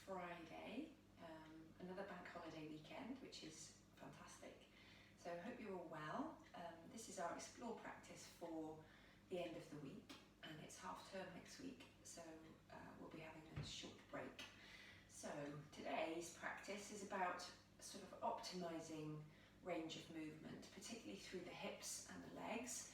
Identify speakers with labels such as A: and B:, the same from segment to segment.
A: Friday, another bank holiday weekend, which is fantastic. So I hope you're all well. This is our Explore practice for the end of the week, and it's half term next week, so we'll be having a short break. So today's practice is about sort of optimizing range of movement, particularly through the hips and the legs.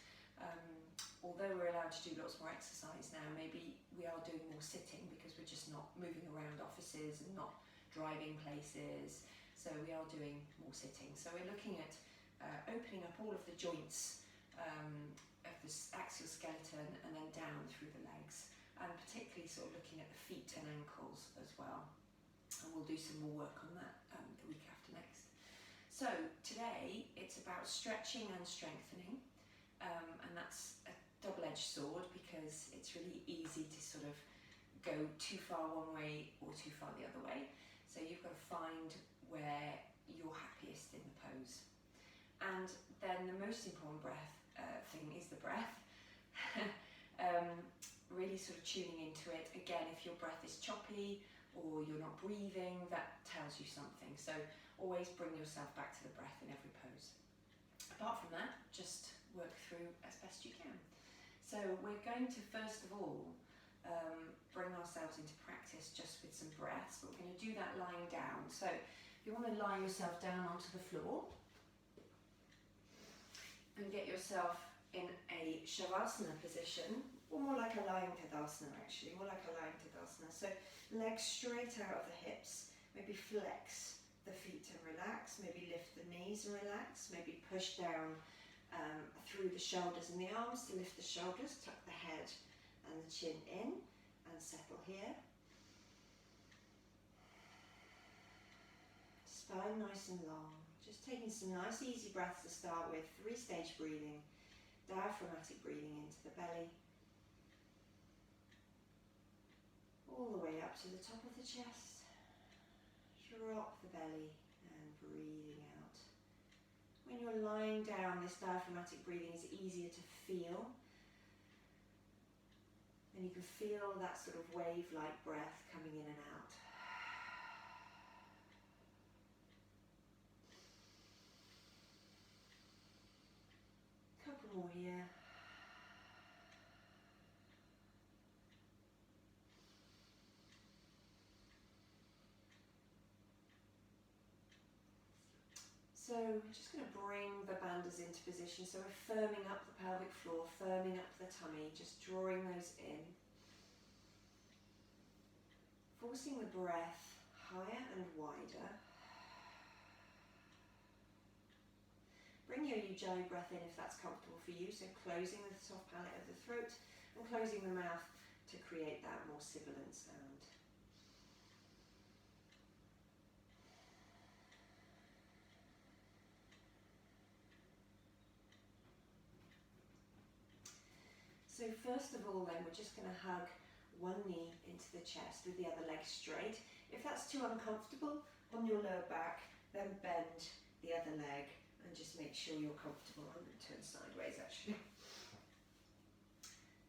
A: Although we're allowed to do lots more exercise now, maybe we are doing more sitting because we're just not moving around offices and not driving places. So we are doing more sitting. So we're looking at opening up all of the joints of the axial skeleton and then down through the legs, and particularly sort of looking at the feet and ankles as well. And we'll do some more work on that the week after next. So today it's about stretching and strengthening, and that's a double-edged sword because it's really easy to sort of go too far one way or too far the other way. So you've got to find where you're happiest in the pose. And then the most important thing is the breath. Really sort of tuning into it. Again, if your breath is choppy or you're not breathing, that tells you something. So always bring yourself back to the breath in every pose. Apart from that, just work through as best you can. So we're going to first of all bring ourselves into practice just with some breaths, but we're going to do that lying down. So if you want to lie yourself down onto the floor and get yourself in a Shavasana position, or more like a lying Tadasana actually, more like a lying Tadasana. So legs straight out of the hips, maybe flex the feet and relax, maybe lift the knees and relax, maybe push down through the shoulders and the arms to lift the shoulders, tuck the head and the chin in and settle here. Spine nice and long. Just taking some nice easy breaths to start with, 3-stage breathing, diaphragmatic breathing into the belly, all the way up to the top of the chest. Drop the belly and breathing out. When you're lying down, this diaphragmatic breathing is easier to feel. And you can feel that sort of wave-like breath coming in and out. Couple more here. So we're just going to bring the bandhas into position. So we're firming up the pelvic floor, firming up the tummy, just drawing those in. Forcing the breath higher and wider. Bring your Ujjayi breath in if that's comfortable for you. So closing the soft palate of the throat and closing the mouth to create that more sibilant sound. So first of all then, we're just going to hug one knee into the chest with the other leg straight. If that's too uncomfortable on your lower back, then bend the other leg and just make sure you're comfortable. I'm going to turn sideways actually.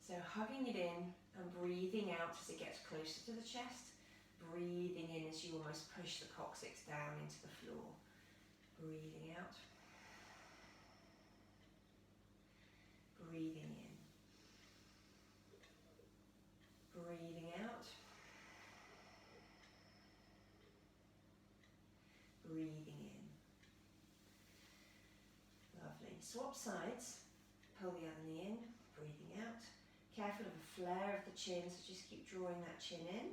A: So hugging it in and breathing out as it gets closer to the chest. Breathing in as you almost push the coccyx down into the floor. Breathing out. Breathing in. Breathing out. Breathing in. Lovely. Swap sides. Pull the other knee in. Breathing out. Careful of a flare of the chin, so just keep drawing that chin in.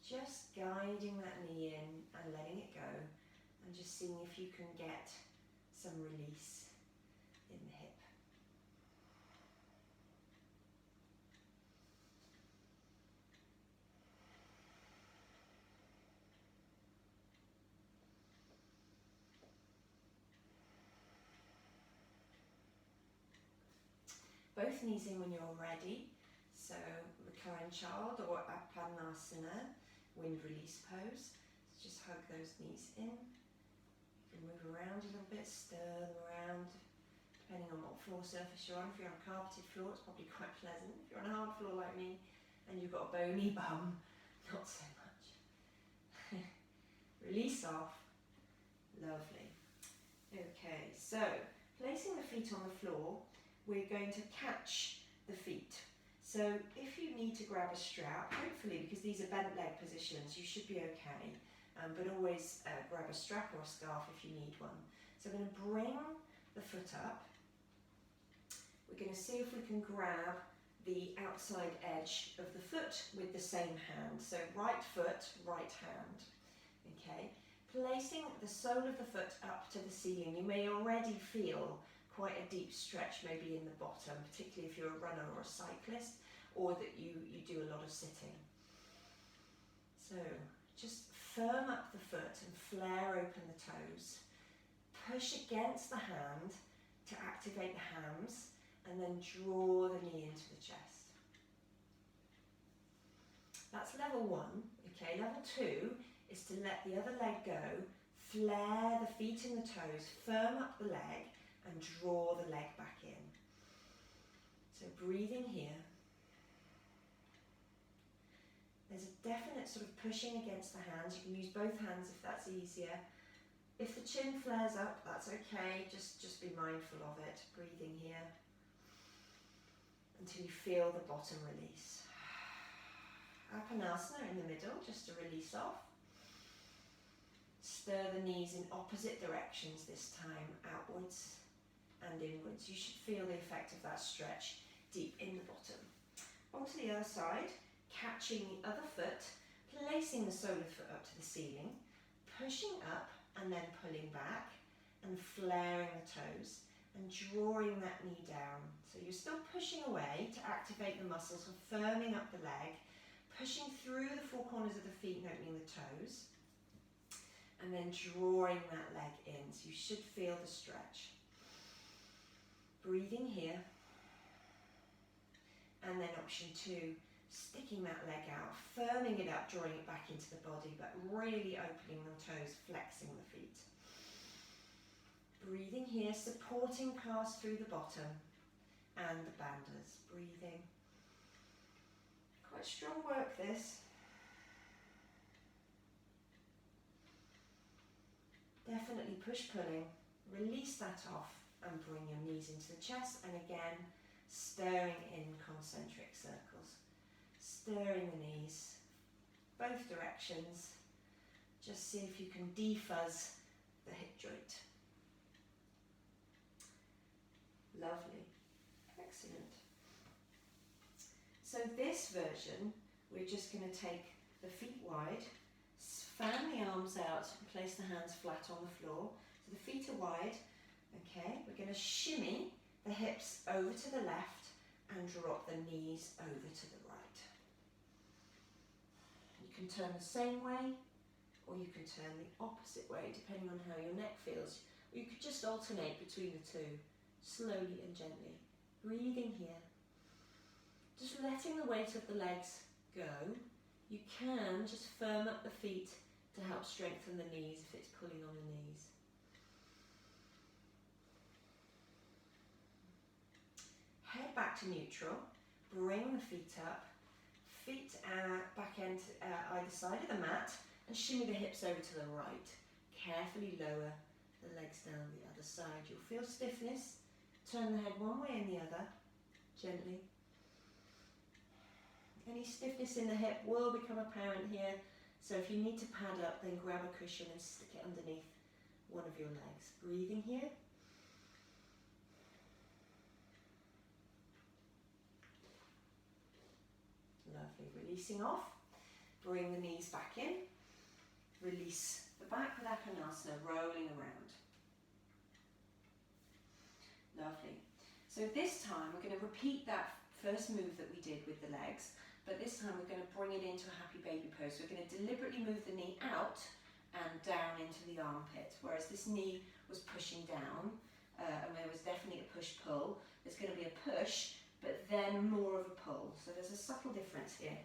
A: Just guiding that knee in and letting it go, and just seeing if you can get some release in the hip. Both knees in when you're ready. So reclined child or Apanasana, wind release pose. So just hug those knees in. You can move around a little bit, stir them around
B: depending on what floor surface you're on. If you're on a carpeted floor, it's probably quite pleasant. If you're on a hard floor like me and you've got a bony bum, not so much. Release off. Lovely. Okay, so placing the feet on the floor, we're going to catch the feet. So if you need to grab a strap, hopefully, because these are bent leg positions, you should be okay. But always grab a strap or a scarf if you need one. So I'm going to bring the foot up. We're going to see if we can grab the outside edge of the foot with the same hand. So right foot, right hand. Okay. Placing the sole of the foot up to the ceiling, you may already feel quite a deep stretch maybe in the bottom, particularly if you're a runner or a cyclist, or that you do a lot of sitting. So just firm up the foot and flare open the toes. Push against the hand to activate the hams, and then draw the knee into the chest. That's level 1. Okay, level 2 is to let the other leg go, flare the feet and the toes, firm up the leg, and draw the leg back in. So breathing here. There's a definite sort of pushing against the hands. You can use both hands if that's easier. If the chin flares up, that's okay. Just be mindful of it. Breathing here until you feel the bottom release. Apanasana in the middle, just to release off. Stir the knees in opposite directions this time, outwards and inwards. You should feel the effect of that stretch deep in the bottom. Onto the other side, catching the other foot, placing the sole of the foot up to the ceiling, pushing up and then pulling back and flaring the toes and drawing that knee down. So you're still pushing away to activate the muscles and firming up the leg, pushing through the four corners of the feet and opening the toes, and then drawing that leg in. So you should feel the stretch. Breathing here. And then option 2, sticking that leg out, firming it up, drawing it back into the body, but really opening the toes, flexing the feet. Breathing here, supporting calves through the bottom and the bandhas. Breathing. Quite strong work this. Definitely push pulling, release that off and bring your knees into the chest, and again stirring in concentric circles. Stirring the knees, both directions. Just see if you can defuzz the hip joint. Lovely, excellent. So this version, we're just going to take the feet wide, fan the arms out and place the hands flat on the floor. So the feet are wide, okay, we're going to shimmy the hips over to the left and drop the knees over to the right. You can turn the same way or you can turn the opposite way depending on how your neck feels. Or you could just alternate between the two, slowly and gently. Breathing here. Just letting the weight of the legs go. You can just firm up the feet to help strengthen the knees if it's pulling on the knees. Head back to neutral, bring the feet up, feet back end either side of the mat, and shimmy the hips over to the right. Carefully lower the legs down the other side. You'll feel stiffness. Turn the head one way and the other, gently. Any stiffness in the hip will become apparent here, so if you need to pad up, then grab a cushion and stick it underneath one of your legs. Breathing here. Lovely. Releasing off. Bring the knees back in. Release the back with Apanasana, rolling around. Lovely. So this time we're going to repeat that first move that we did with the legs, but this time we're going to bring it into a happy baby pose. So we're going to deliberately move the knee out and down into the armpit, whereas this knee was pushing down, and there was definitely a push-pull. There's going to be a push, but then more of a pull. So there's a subtle difference here.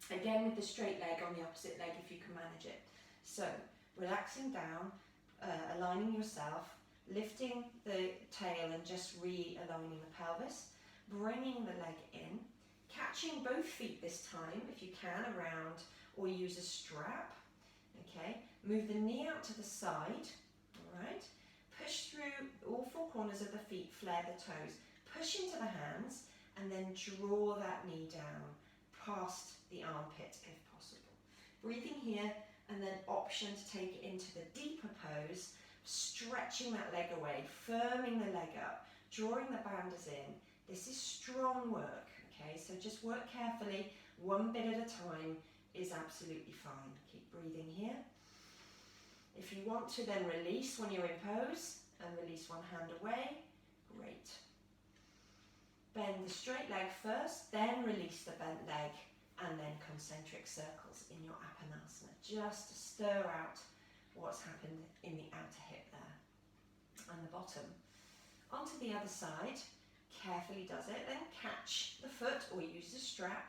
B: Again with the straight leg on the opposite leg if you can manage it. So relaxing down, aligning yourself, lifting the tail and just realigning the pelvis, bringing the leg in, catching both feet this time if you can around, or use a strap. Okay, move the knee out to the side, all right, push through all four corners of the feet, flare the toes, push into the hands, and then draw that knee down past the armpit if possible. Breathing here, and then option to take it into the deeper pose, stretching that leg away, firming the leg up, drawing the banders in. This is strong work, okay, so just work carefully, one bit at a time is absolutely fine. Keep breathing here. If you want to then release when you're in pose, and release one hand away, great. Bend the straight leg first, then release the bent leg, and then concentric circles in your Apanasana, just to stir out what's happened in the outer hip there. And the bottom. Onto the other side, carefully does it, then catch the foot or use the strap.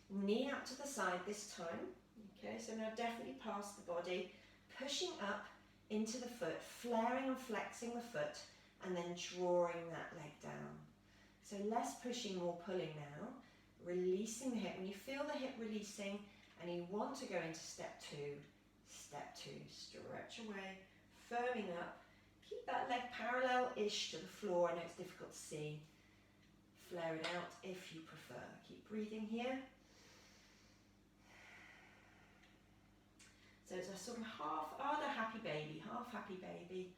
B: Knee out to the side this time. Okay, so now definitely past the body, pushing up into the foot, flaring and flexing the foot, and then drawing that leg down. So less pushing, more pulling now. Releasing the hip. When you feel the hip releasing and you want to go into step two, stretch away, firming up. Keep that leg parallel-ish to the floor. I know it's difficult to see. Flare it out if you prefer. Keep breathing here. So it's a sort of half, other happy baby, half happy baby.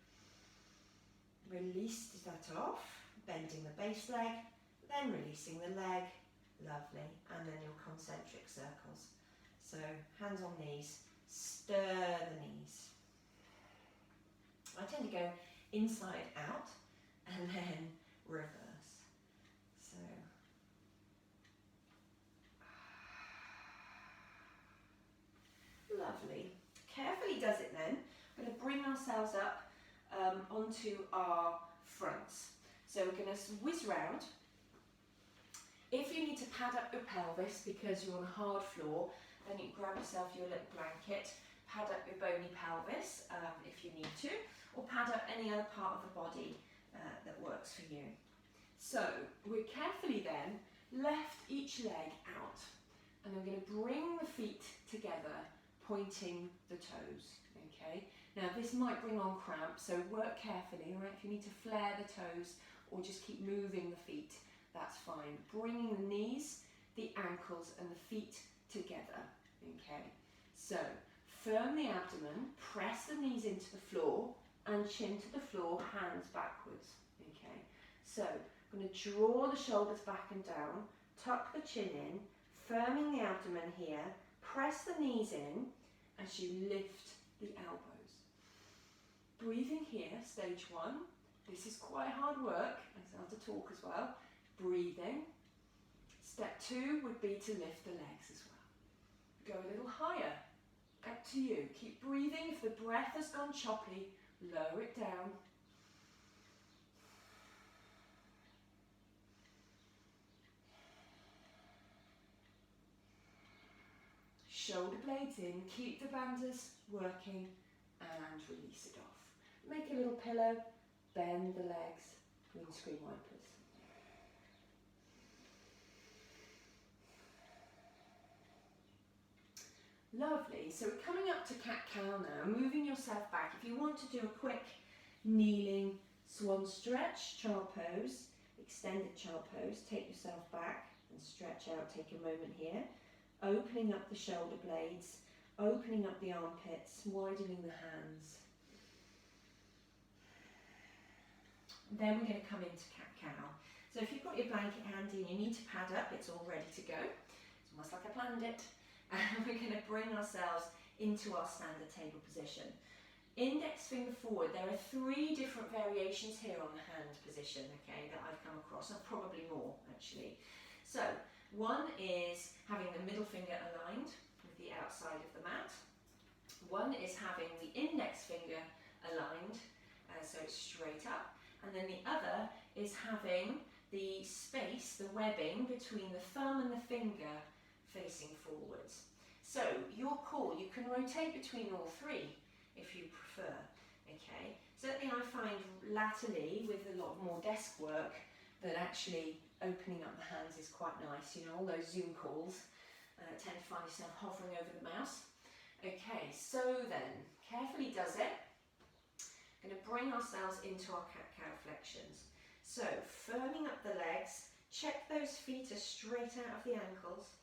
B: Release that off, bending the base leg, then releasing the leg. Lovely. And then your concentric circles. So hands on knees, stir the knees. I tend to go inside out and then reverse. So lovely. Carefully does it then. We're going to bring ourselves up onto our fronts. So we're going to whiz round. If you need to pad up your pelvis because you're on a hard floor, then you can grab yourself your little blanket, pad up your bony pelvis if you need to, or pad up any other part of the body that works for you. So we carefully then left each leg out, and I'm going to bring the feet together, pointing the toes. Okay. Now this might bring on cramp, so work carefully. All right. If you need to flare the toes or just keep moving the feet, that's fine. Bringing the knees, the ankles, and the feet together. Okay. So firm the abdomen, press the knees into the floor, and chin to the floor, hands backwards. Okay. So I'm going to draw the shoulders back and down, tuck the chin in, firming the abdomen here, press the knees in as you lift the elbows. Breathing here, stage one. This is quite hard work. I have to talk as well. Breathing. Step two would be to lift the legs as well. Go a little higher. Up to you. Keep breathing. If the breath has gone choppy, lower it down. Shoulder blades in, keep the banders working, and release it off. Make a little pillow, bend the legs, windscreen wipers. Lovely, so we're coming up to cat-cow now, moving yourself back. If you want to do a quick kneeling swan stretch, child pose, extended child pose, take yourself back and stretch out, take a moment here. Opening up the shoulder blades, opening up the armpits, widening the hands. Then we're going to come into cat-cow. So if you've got your blanket handy and you need to pad up, it's all ready to go. It's almost like I planned it. And we're going to bring ourselves into our standard table position. Index finger forward. There are 3 different variations here on the hand position, okay, that I've come across, and probably more actually. So one is having the middle finger aligned with the outside of the mat. One is having the index finger aligned, so it's straight up. And then the other is having the space, the webbing between the thumb and the finger facing forwards. So your call, you can rotate between all 3 if you prefer. Okay,
A: Certainly I find latterly with a lot more desk work that actually opening up the hands is quite nice. You know, all those Zoom calls, tend to find yourself hovering over the mouse. Okay, so then, carefully does it. Going to bring ourselves into our cat-cow flexions. So, firming up the legs, check those feet are straight out of the ankles,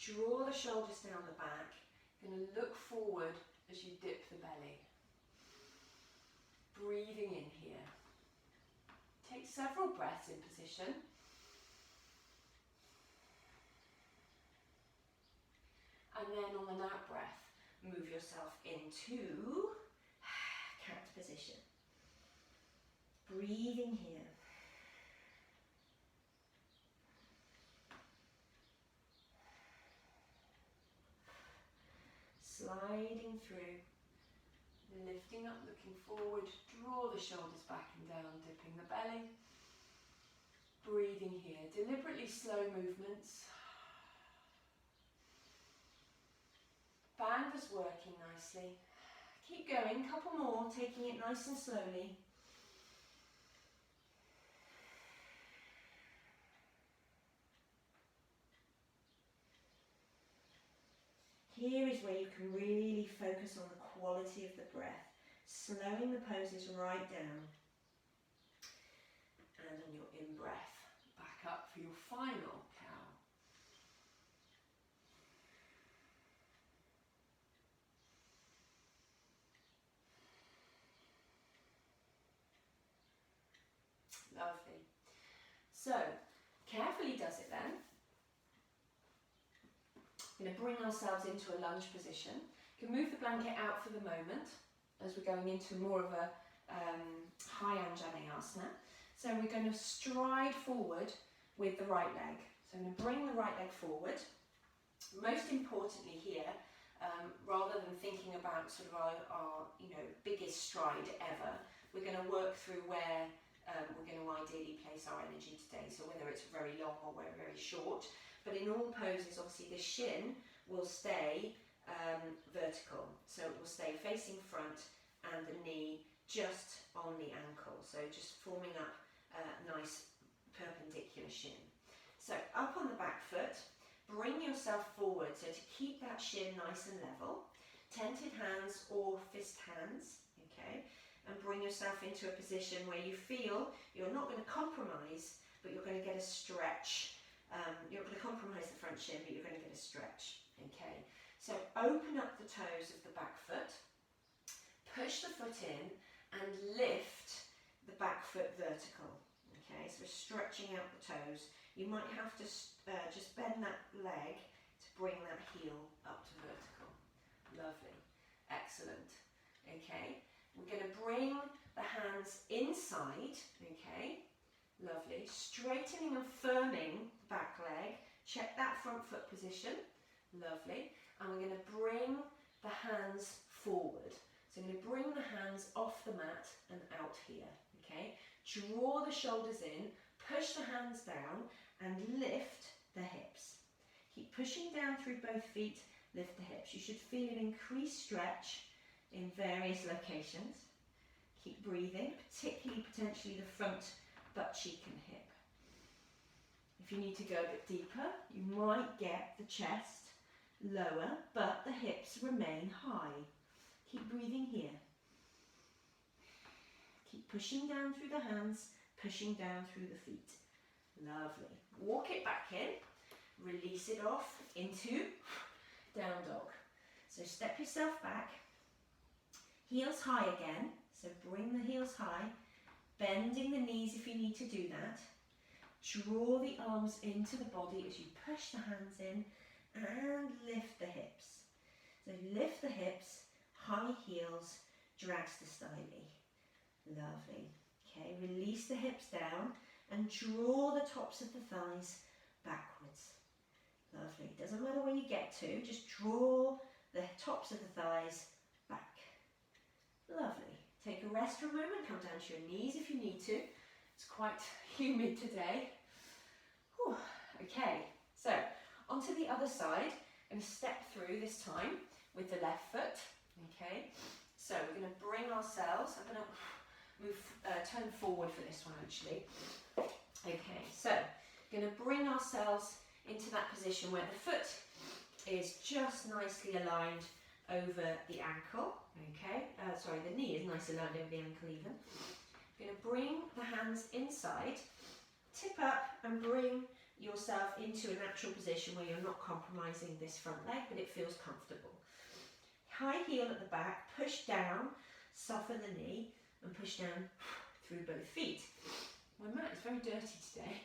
A: draw the shoulders down the back, going to look forward as you dip the belly. Breathing in here. Take several breaths in position. And then on an out breath, move yourself into cat position. Breathing here. Sliding through, lifting up, looking forward, draw the shoulders back and down, dipping the belly. Breathing here, deliberately slow movements. Band is working nicely. Keep going, couple more, taking it nice and slowly. Here is where you can really focus on the quality of the breath, slowing the poses right down. And on your in-breath, back up for your final cow. Lovely. So, carefully does it then. We're going to bring ourselves into a lunge position. You can move the blanket out for the moment as we're going into more of a high Anjaneyasana. So we're going to stride forward with the right leg. So I'm going to bring the right leg forward. Most importantly here, rather than thinking about sort of our biggest stride ever, we're going to work through where we're going to ideally place our energy today. So whether it's very long or very short. But in all poses, obviously, the shin will stay vertical. So it will stay facing front and the knee just on the ankle. So just forming up a nice perpendicular shin. So up on the back foot, bring yourself forward. So to keep that shin nice and level, tented hands or fist hands, okay? And bring yourself into a position where you feel you're not going to compromise, but you're going to get a stretch. You're going to compromise the front shin, but you're going to get a stretch. Okay, so open up the toes of the back foot, push the foot in, and lift the back foot vertical. Okay, so we're stretching out the toes. You might have to just bend that leg to bring that heel up to vertical. Lovely, excellent. Okay, we're going to bring the hands inside. Okay. Lovely. Straightening and firming the back leg. Check that front foot position. Lovely. And we're going to bring the hands forward. So I'm going to bring the hands off the mat and out here. Okay. Draw the shoulders in. Push the hands down and lift the hips. Keep pushing down through both feet. Lift the hips. You should feel an increased stretch in various locations. Keep breathing, particularly potentially the front butt cheek and hip. If you need to go a bit deeper, you might get the chest lower, but the hips remain high. Keep breathing here. Keep pushing down through the hands, pushing down through the feet. Lovely. Walk it back in, release it off into down dog. So step yourself back, heels high again, so bring the heels high, bending the knees if you need to do that. Draw the arms into the body as you push the hands in and lift the hips. So lift the hips, high heels, drags to styly. Lovely. Okay, release the hips down and draw the tops of the thighs backwards. Lovely. Doesn't matter where you get to, just draw the tops of the thighs back. Lovely. Take a rest for a moment, come down to your knees if you need to. It's quite humid today. Whew. Okay, so onto the other side. I'm going to step through this time with the left foot. Okay, so we're going to bring ourselves, I'm going to
B: turn forward for this one actually. Okay, so we're going to bring ourselves into that position where the foot is just nicely aligned over the ankle. Okay, sorry, the knee is nicely aligned over the ankle even. We're going to bring the hands inside, tip up and bring yourself into a natural position where you're not compromising this front leg, but it feels comfortable. High heel at the back, push down, soften the knee and push down through both feet. My mat is very dirty today.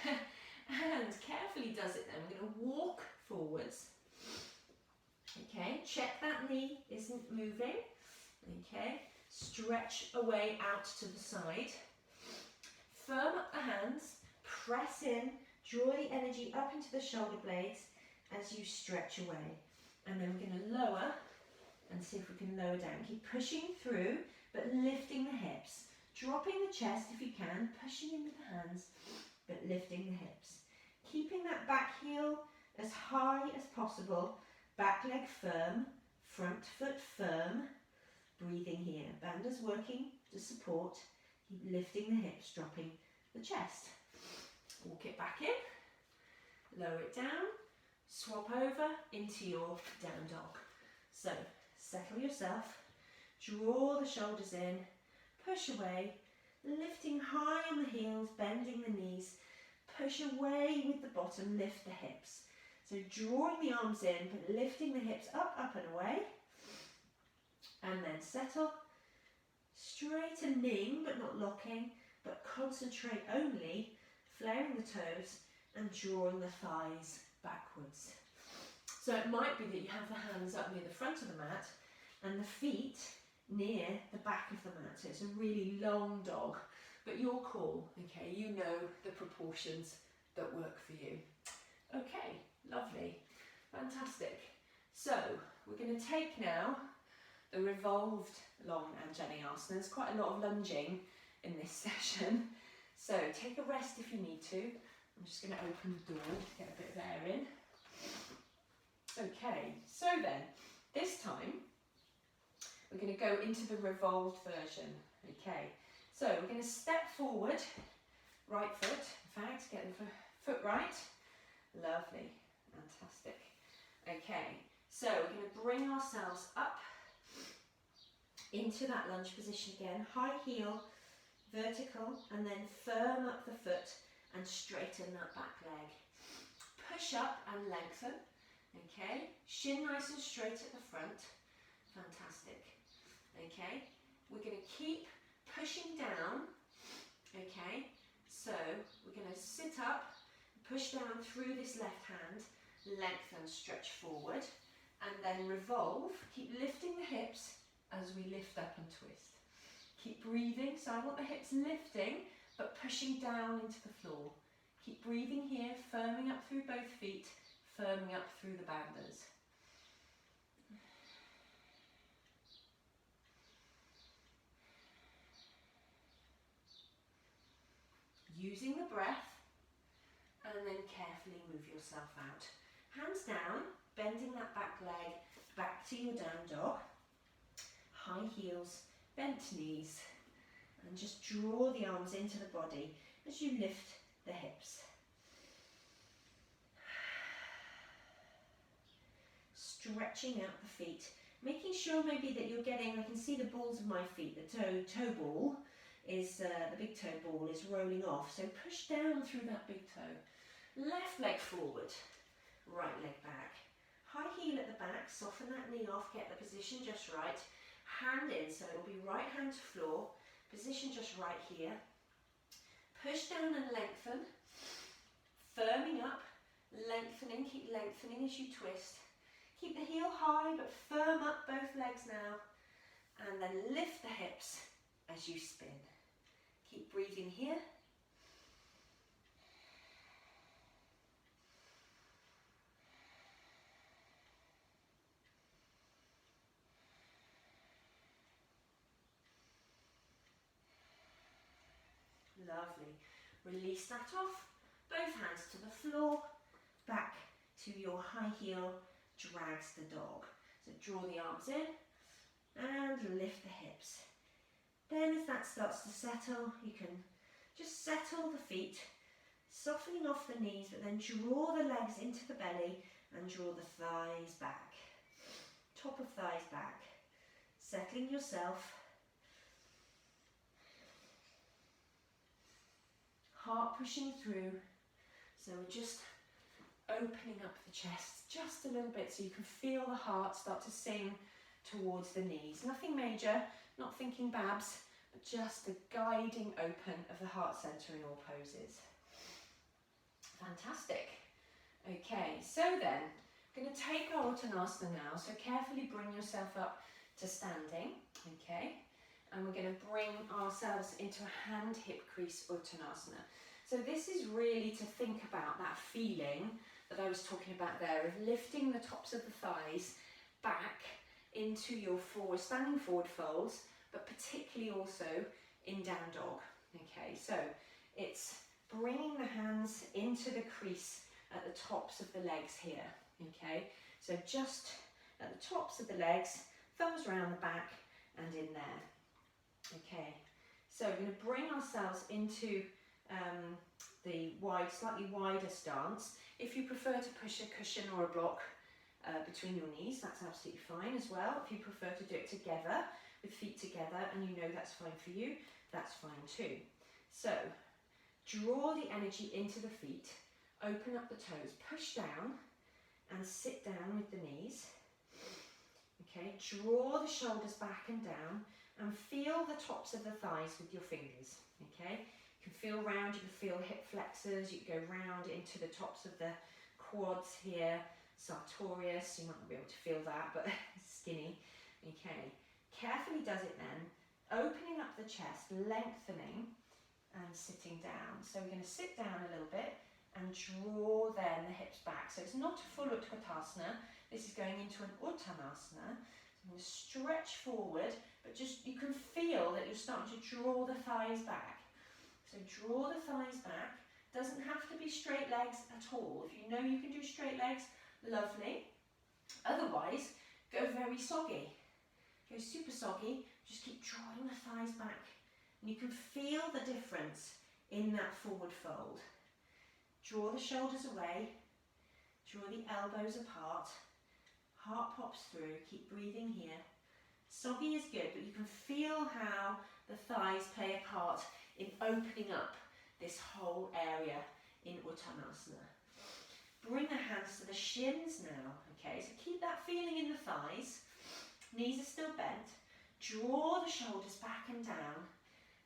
B: And carefully does it then. We're going to walk forwards. Okay, check that knee isn't moving. Okay, stretch away out to the side. Firm up the hands, press in, draw the energy up into the shoulder blades as you stretch away. And then we're going to lower and see if we can lower down. Keep pushing through, but lifting the hips. Dropping the chest if you can, pushing in with the hands, but lifting the hips. Keeping that back heel as high as possible, back leg firm, front foot firm, breathing here. Bandha's working to support, keep lifting the hips, dropping the chest. Walk it back in, lower it down, swap over into your down dog. So settle yourself, draw the shoulders in, push away, lifting high on the heels, bending the knees, push away with the bottom, lift the hips. So drawing the arms in, but lifting the hips up, up and away. And then settle, straightening but not locking, but concentrate only, flaring the toes and drawing the thighs backwards. So it might be that you have the hands up near the front of the mat and the feet near the back of the mat. So it's a really long dog, but your call, okay? You know the proportions that work for you. Okay, lovely, fantastic. So we're going to take now the revolved long Anjaneyasana. There's quite a lot of lunging in this session. So take a rest if you need to. I'm just going to open the door to get a bit of air in. Okay, so then, this time, we're going to go into the revolved version. Okay, so we're going to step forward, right foot, in fact, get the foot right. Lovely, fantastic. Okay, so we're going to bring ourselves up into that lunge position again, high heel, vertical, and then firm up the foot and straighten that back leg. Push up and lengthen. Okay, shin nice and straight at the front. Fantastic. Okay, we're going to keep pushing down. Okay, so we're going to sit up, push down through this left hand, lengthen, stretch forward, and then revolve. Keep lifting the hips as we lift up and twist. Keep breathing, so I want the hips lifting, but pushing down into the floor. Keep breathing here, firming up through both feet, firming up through the bandhas. Using the breath, and then carefully move yourself out. Hands down, bending that back leg back to your down dog. High heels, bent knees, and just draw the arms into the body as you lift the hips. Stretching out the feet, making sure maybe that you're getting, I can see the balls of my feet, the toe ball is, the big toe ball is rolling off, so push down through that big toe. Left leg forward, right leg back. High heel at the back, soften that knee off, get the position just right. Hand in, so it'll be right hand to floor, position just right here. Push down and lengthen, firming up, lengthening, keep lengthening as you twist. Keep the heel high, but firm up both legs now, and then lift the hips as you spin. Keep breathing here. Lovely. Release that off, both hands to the floor, back to your high heel, drags the dog. So draw the arms in and lift the hips. Then as that starts to settle, you can just settle the feet, softening off the knees, but then draw the legs into the belly and draw the thighs back. Top of thighs back. Settling yourself. Heart pushing through. So we're just opening up the chest just a little bit so you can feel the heart start to sing towards the knees. Nothing major, not thinking babs, but just a guiding open of the heart centre in all poses. Fantastic. Okay, so then, I'm going to take our Uttanasana now, so carefully bring yourself up to standing, okay? And we're going to bring ourselves into a hand hip crease Uttanasana. So this is really to think about that feeling that I was talking about there of lifting the tops of the thighs back into your standing forward folds, but particularly also in down dog. Okay, so it's bringing the hands into the crease at the tops of the legs here. Okay, so just at the tops of the legs, thumbs around the back and in there. Okay, so we're going to bring ourselves into the slightly wider stance. If you prefer to push a cushion or a block between your knees, that's absolutely fine as well. If you prefer to do it together, with feet together, and you know that's fine for you, that's fine too. So, draw the energy into the feet, open up the toes, push down and sit down with the knees. Okay, draw the shoulders back and down and feel the tops of the thighs with your fingers. Okay, you can feel round, you can feel hip flexors, you can go round into the tops of the quads here, sartorius, you might not be able to feel that, but skinny. Okay, carefully does it then, opening up the chest, lengthening and sitting down. So we're going to sit down a little bit and draw then the hips back. So it's not a full Utkatasana, this is going into an Uttanasana. So I'm going to stretch forward, but just you can feel that you're starting to draw the thighs back. So draw the thighs back, doesn't have to be straight legs at all. If you know you can do straight legs, lovely. Otherwise, go very soggy. Go super soggy, just keep drawing the thighs back. And you can feel the difference in that forward fold. Draw the shoulders away, draw the elbows apart, heart pops through, keep breathing here. Soggy is good, but you can feel how the thighs play a part in opening up this whole area in Uttanasana. Bring the hands to the shins now, okay? So keep that feeling in the thighs. Knees are still bent. Draw the shoulders back and down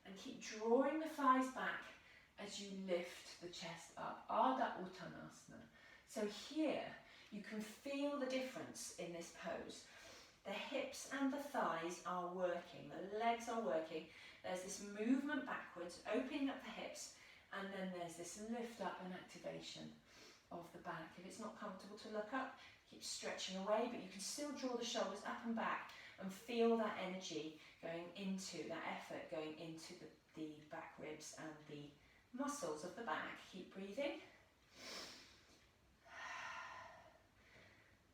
B: and keep drawing the thighs back as you lift the chest up. Ardha Uttanasana. So here you can feel the difference in this pose. The hips and the thighs are working, the legs are working. There's this movement backwards, opening up the hips, and then there's this lift up and activation of the back. If it's not comfortable to look up, keep stretching away, but you can still draw the shoulders up and back and feel that energy going into, that effort going into the back ribs and the muscles of the back. Keep breathing.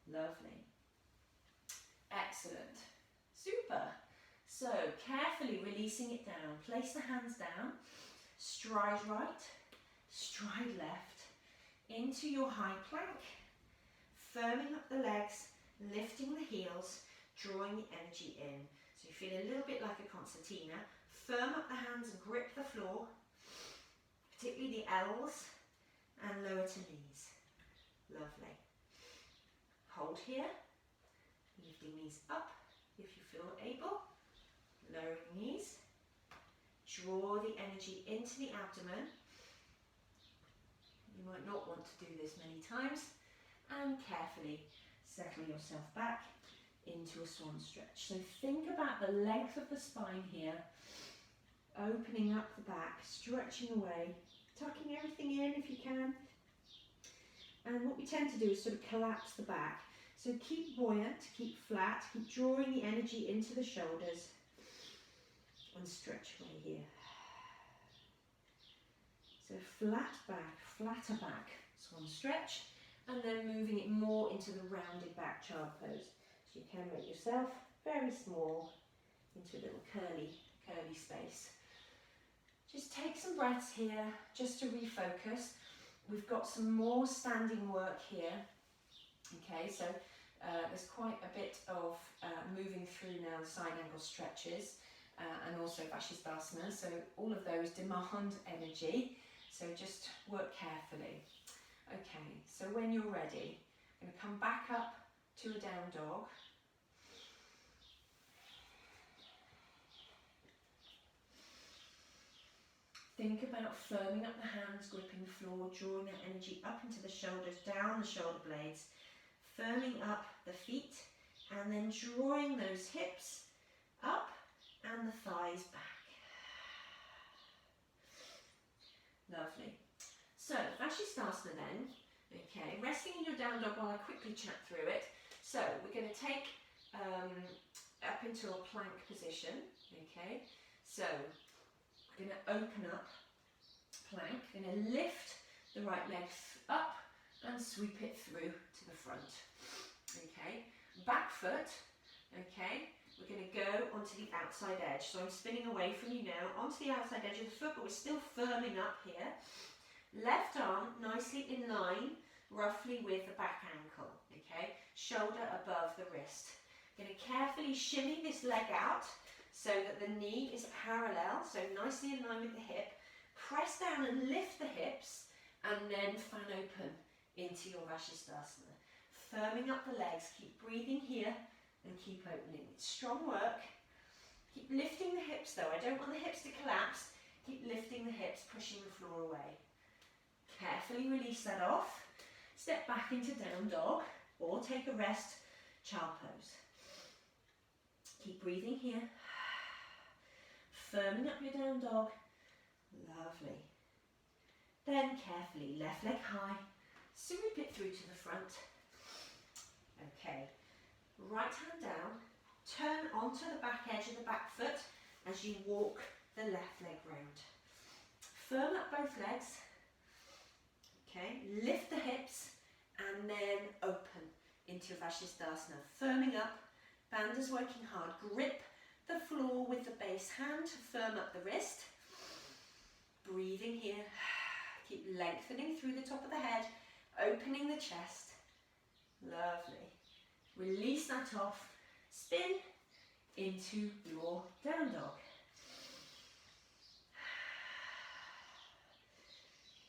B: Lovely. Excellent. Super. So carefully releasing it down. Place the hands down. Stride right, stride left. Into your high plank. Firming up the legs, lifting the heels, drawing the energy in. So you feel a little bit like a concertina. Firm up the hands and grip the floor, particularly the elbows and lower to knees. Lovely. Hold here, lifting knees up if you feel able, lowering knees. Draw the energy into the abdomen. You might not want to do this many times. And carefully settle yourself back into a swan stretch. So think about the length of the spine here, opening up the back, stretching away, tucking everything in if you can. And what we tend to do is sort of collapse the back. So keep buoyant, keep flat, keep drawing the energy into the shoulders and stretch away here. So flat back, flatter back, swan stretch. And then moving it more into the rounded back child pose. So you can make yourself very small into a little curly curly space. Just take some breaths here, just to refocus. We've got some more standing work here. Okay, so there's quite a bit of moving through now the side angle stretches and also Vashisthasana. So all of those demand energy. So just work carefully. Okay, so when you're ready, I'm going to come back up to a down dog. Think about firming up the hands, gripping the floor, drawing that energy up into the shoulders, down the shoulder blades, firming up the feet, and then drawing those hips up and the thighs back. Lovely. So, Vashisthasana then, okay, resting in your down dog while I quickly chat through it. So, we're going to take up into a plank position, okay, so we're going to open up plank, going to lift the right leg up and sweep it through to the front, okay, back foot, okay, we're going to go onto the outside edge, so I'm spinning away from you now, onto the outside edge of the foot, but we're still firming up here, left arm nicely in line, roughly with the back ankle, okay, shoulder above the wrist, going to carefully shimmy this leg out, so that the knee is parallel, so nicely in line with the hip. Press down and lift the hips, and then fan open into your Vashisthasana. Firming up the legs, keep breathing here, and keep opening. It's strong work. Keep lifting the hips though, I don't want the hips to collapse. Keep lifting the hips, pushing the floor away. Carefully release that off. Step back into down dog, or take a rest, child pose. Keep breathing here. Firming up your down dog, lovely. Then carefully, left leg high, sweep it through to the front. Okay, right hand down, turn onto the back edge of the back foot as you walk the left leg round. Firm up both legs, okay, lift the hips and then open into Vashisthasana. Firming up, band is working hard, grip the floor with the base hand to firm up the wrist. Breathing here. Keep lengthening through the top of the head, opening the chest. Lovely. Release that off. Spin into your down dog.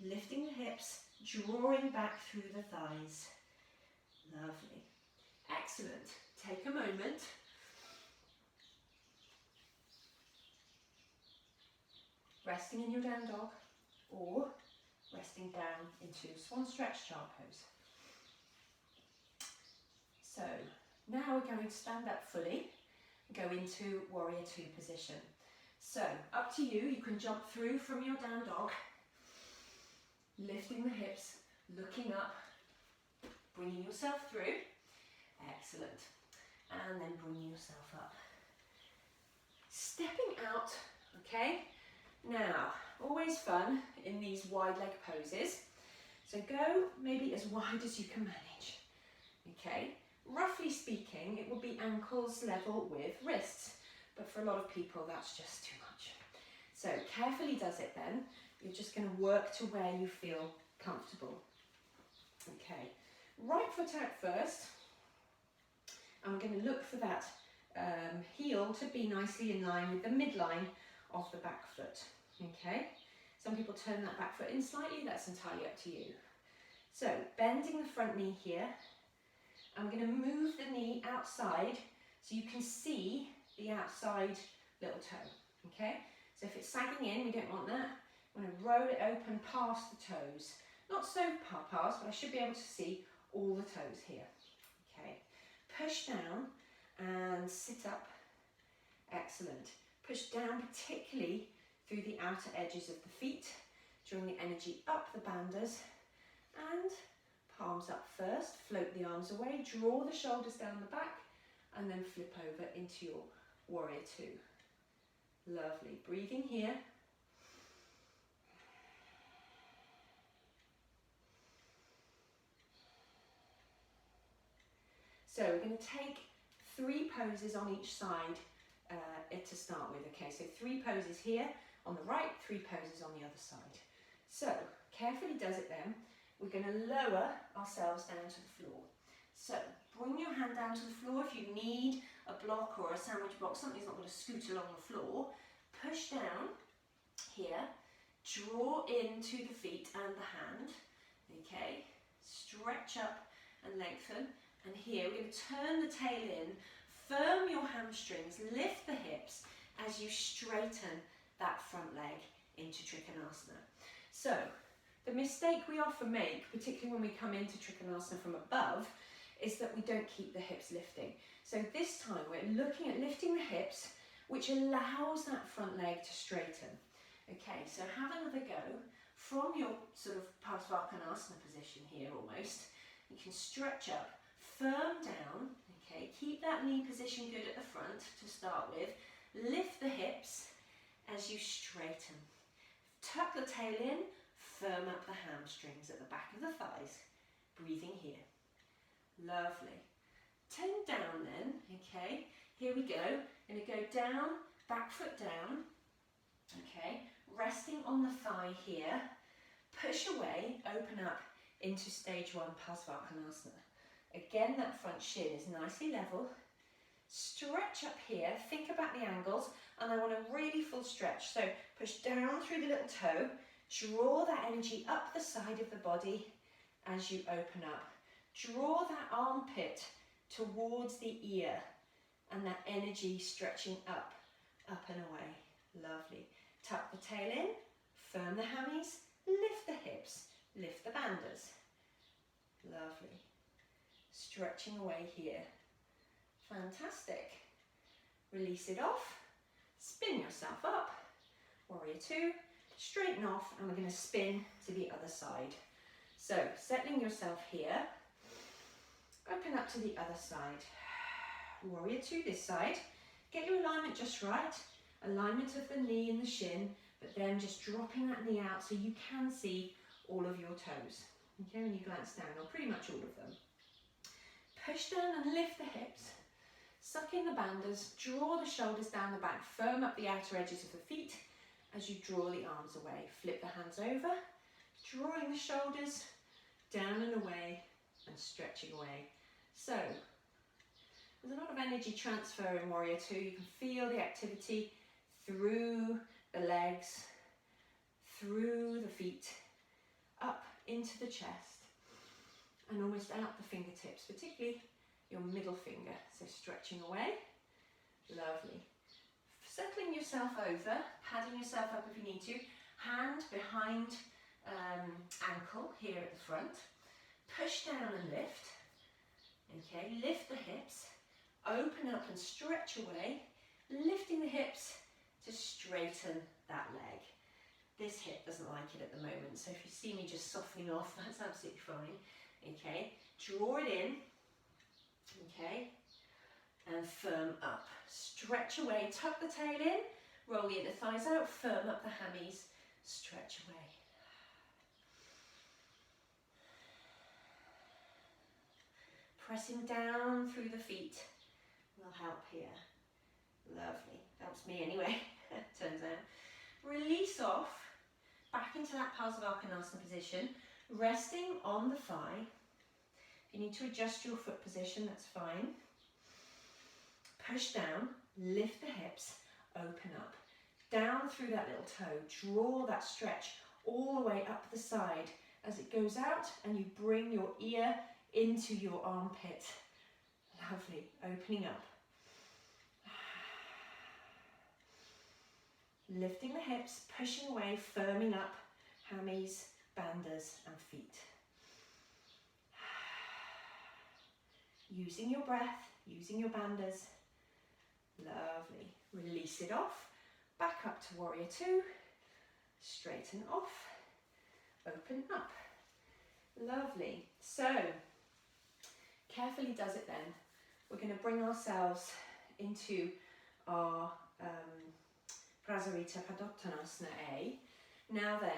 B: Lifting the hips, drawing back through the thighs. Lovely. Excellent. Take a moment. Resting in your down dog, or resting down into swan stretch, child pose. So now we're going to stand up fully and go into warrior two position. So up to you, you can jump through from your down dog, lifting the hips, looking up, bringing yourself through. Excellent. And then bringing yourself up. Stepping out, okay? Now, always fun in these wide leg poses. So go maybe as wide as you can manage. Okay, roughly speaking, it will be ankles level with wrists, but for a lot of people that's just too much. So carefully does it then. You're just going to work to where you feel comfortable. Okay, right foot out first. I'm going to look for that heel to be nicely in line with the midline of the back foot. Okay, some people turn that back foot in slightly, that's entirely up to you. So bending the front knee here, I'm going to move the knee outside so you can see the outside little toe. Okay, so if it's sagging in, we don't want that. I'm going to roll it open past the toes, not so past, but I should be able to see all the toes here. Okay, push down and sit up. Excellent. Push down particularly through the outer edges of the feet, drawing the energy up the bandhas, and palms up first, float the arms away, draw the shoulders down the back, and then flip over into your warrior two. Lovely. Breathing here. So we're going to take 3 poses on each side it to start with. Okay, so 3 poses here on the right, 3 poses on the other side. So carefully does it then. We're going to lower ourselves down to the floor. So bring your hand down to the floor. If you need a block or a sandwich box, something's not going to scoot along the floor, push down here, draw into the feet and the hand, okay, stretch up and lengthen, and here we're going to turn the tail in, firm your hamstrings, lift the hips as you straighten that front leg into Trikonasana. So the mistake we often make, particularly when we come into Trikonasana from above, is that we don't keep the hips lifting. So this time we're looking at lifting the hips, which allows that front leg to straighten. Okay, so have another go from your sort of Parsvarkanasana position here almost. You can stretch up, firm down, okay, keep that knee position good at the front to start with. Lift the hips as you straighten. Tuck the tail in, firm up the hamstrings at the back of the thighs. Breathing here. Lovely. 10 down then, okay. Here we go. Going to go down, back foot down, okay. Resting on the thigh here. Push away, open up into stage 1 Parsvarkanasana. Again, that front shin is nicely level. Stretch up here, think about the angles, and I want a really full stretch. So push down through the little toe, draw that energy up the side of the body as you open up. Draw that armpit towards the ear and that energy stretching up and away. Lovely. Tuck the tail in, firm the hammies, lift the hips, lift the bandhas. Lovely. Stretching away here. Fantastic. Release it off, spin yourself up, warrior 2, straighten off, and we're going to spin to the other side. So settling yourself here, open up to the other side. Warrior 2 this side. Get your alignment just right. Alignment of the knee and the shin, but then just dropping that knee out so you can see all of your toes. Okay, when you glance down, or pretty much all of them. Push down and lift the hips. Suck in the bandhas, draw the shoulders down the back, firm up the outer edges of the feet as you draw the arms away. Flip the hands over, drawing the shoulders down and away and stretching away. So, there's a lot of energy transfer in Warrior 2. You can feel the activity through the legs, through the feet, up into the chest, and almost out the fingertips, particularly your middle finger. So stretching away. Lovely. Settling yourself over, padding yourself up if you need to. Hand behind ankle here at the front. Push down and lift. Okay, lift the hips. Open up and stretch away. Lifting the hips to straighten that leg. This hip doesn't like it at the moment, so if you see me just softening off, that's absolutely fine. Okay, draw it in. Okay, and firm up. Stretch away, tuck the tail in, roll the inner thighs out, firm up the hammies, stretch away. Pressing down through the feet will help here. Lovely, helps me anyway, turns out. Release off, back into that Parsvarkanasana position, resting on the thigh. If you need to adjust your foot position, that's fine. Push down, lift the hips, open up. Down through that little toe, draw that stretch all the way up the side as it goes out, and you bring your ear into your armpit. Lovely, opening up. Lifting the hips, pushing away, firming up, hammies, bandhas and feet. Using your breath, using your bandhas. Lovely. Release it off. Back up to Warrior 2. Straighten off. Open up. Lovely. So, carefully does it then. We're going to bring ourselves into our Prasarita Padottanasana A. Now then,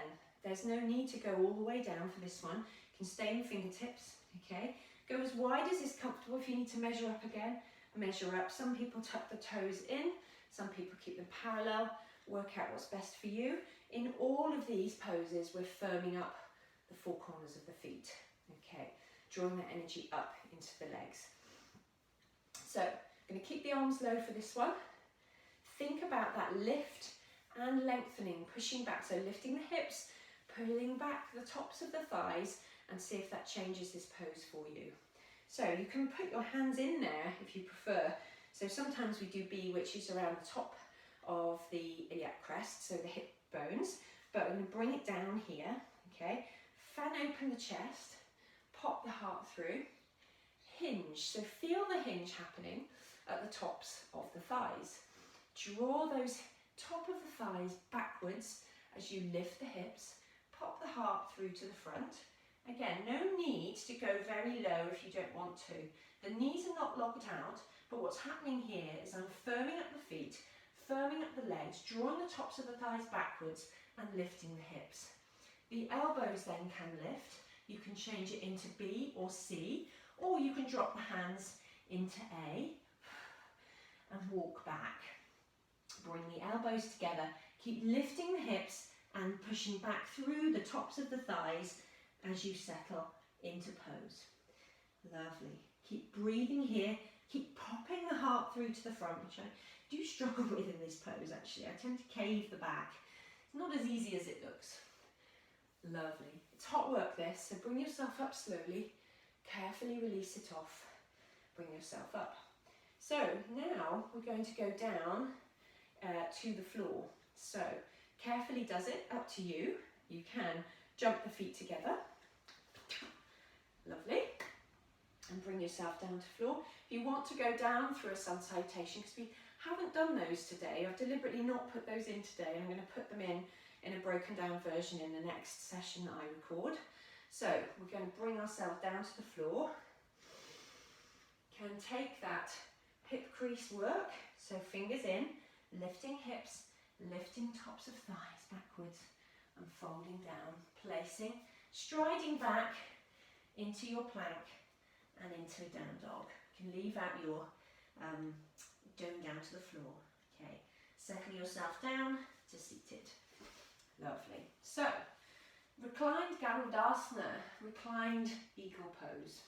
B: there's no need to go all the way down for this one. You can stay in the fingertips, okay? Go as wide as is comfortable. If you need to measure up again, measure up. Some people tuck the toes in,
A: Some people keep them parallel. Work out what's best for you. In all of these poses, we're firming up the four corners of the feet. Okay, drawing that energy up into the legs. So, I'm going to keep the arms low for this one. Think about that lift and lengthening, pushing back. So lifting the hips, pulling back the tops of the thighs, and see if that changes this pose for you. So you can put your hands in there if you prefer. So sometimes we do B, which is around the top of the iliac crest, so the hip bones, but I'm going to bring it down here, okay? Fan open the chest, pop the heart through, hinge, so feel the hinge happening at the tops of the thighs. Draw those top of the thighs backwards as you lift the hips, pop the heart through to the front. Again, no need to go very low if you don't want to. The knees are not locked out, but what's happening here is I'm firming up the feet, firming up the legs, drawing the tops of the thighs backwards and lifting the hips. The elbows then can lift. You can change it into B or C, or you can drop the hands into A and walk back. Bring the elbows together, keep lifting the hips and pushing back through the tops of the thighs as you settle into pose. Lovely. Keep breathing here, keep popping the heart through to the front, which I do struggle with in this pose actually. I tend to cave the back. It's not as easy as it looks. Lovely. It's hot work this, so bring yourself up slowly, carefully release it off, bring yourself up. So now we're going to go down to the floor. So carefully does it, up to you. You can jump the feet together. Lovely. And bring yourself down to floor. If you want to go down through a sun salutation, because we haven't done those today, I've deliberately not put those in today. I'm going to put them in a broken down version in the next session that I record. So we're going to bring ourselves down to the floor. Can take that hip crease work, so fingers in, lifting hips, lifting tops of thighs backwards and folding down, placing, striding back into your plank and into a down dog. You can leave out your going down to the floor. Okay, settle yourself down to seated. Lovely. So, reclined Garudasana, reclined eagle pose.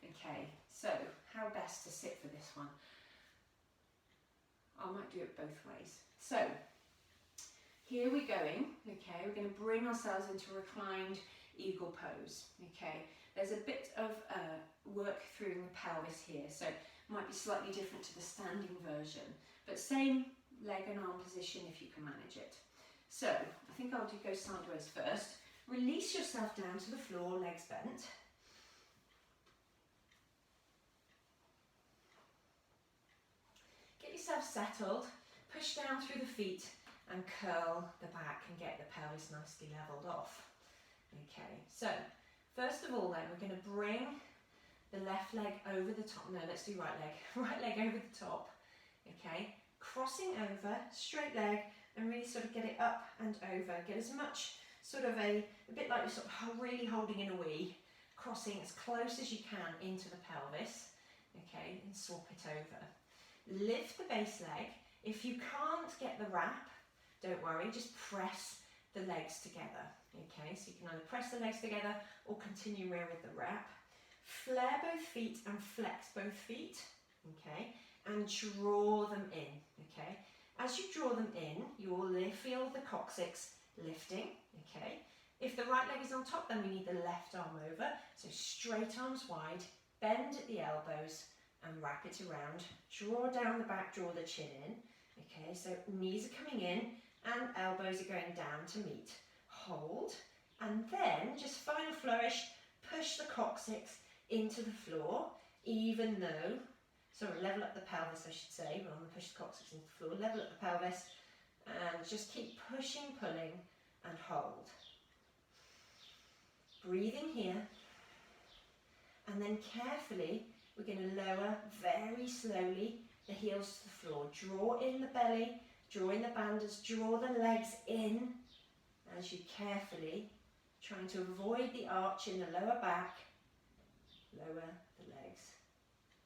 A: Okay, so how best to sit for this one? I might do it both ways. So, here we're going, okay, we're going to bring ourselves into reclined eagle pose, okay. There's a bit of work through the pelvis here, so it might be slightly different to the standing version, but same leg and arm position if you can manage it. So, I think I'll go sideways first. Release yourself down to the floor, legs bent. Get yourself settled, push down through the feet and curl the back and get the pelvis nicely levelled off. Okay, so first of all then we're going to bring the left leg over the top. No, let's do right leg. Right leg over the top. Okay, crossing over, straight leg, and really sort of get it up and over. Get as much sort of a bit like you're sort of really holding in a wee, crossing as close as you can into the pelvis. Okay, and swap it over. Lift the base leg. If you can't get the wrap, don't worry, just press the legs together. Okay, so you can either press the legs together or continue with the wrap. Flare both feet and flex both feet. Okay, and draw them in. Okay, as you draw them in, you will feel the coccyx lifting. Okay, if the right leg is on top, then we need the left arm over. So straight arms wide, bend at the elbows and wrap it around. Draw down the back, draw the chin in. Okay, so knees are coming in and elbows are going down to meet. Hold, and then just final flourish, push the coccyx into the floor, even though, sorry, level up the pelvis I should say, rather than push the coccyx into the floor, level up the pelvis, and just keep pushing, pulling, and hold. Breathing here, and then carefully, we're going to lower very slowly the heels to the floor. Draw in the belly, draw in the bandas, draw the legs in as you carefully, trying to avoid the arch in the lower back, lower the legs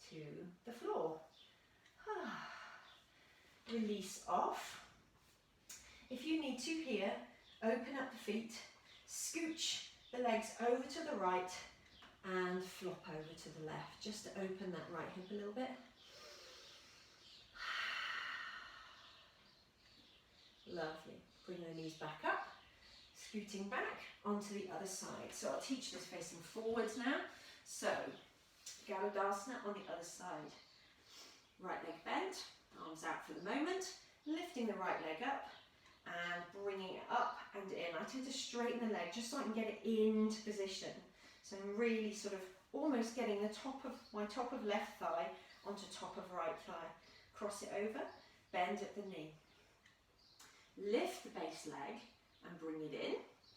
A: to the floor.
B: release off. If you need to here, open up the feet, scooch the legs over to the right and flop over to the left, just to open that right hip a little bit. Lovely. Bring your knees back up, scooting back onto the other side. So I'll teach this facing forwards now. So, Garudasana on the other side. Right leg bent, arms out for the moment, lifting the right leg up and bringing it up and in. I tend to straighten the leg just so I can get it into position. So I'm really sort of almost getting the top of my top of left thigh onto top of right thigh. Cross it over, bend at the knee. Lift the base leg and bring it in,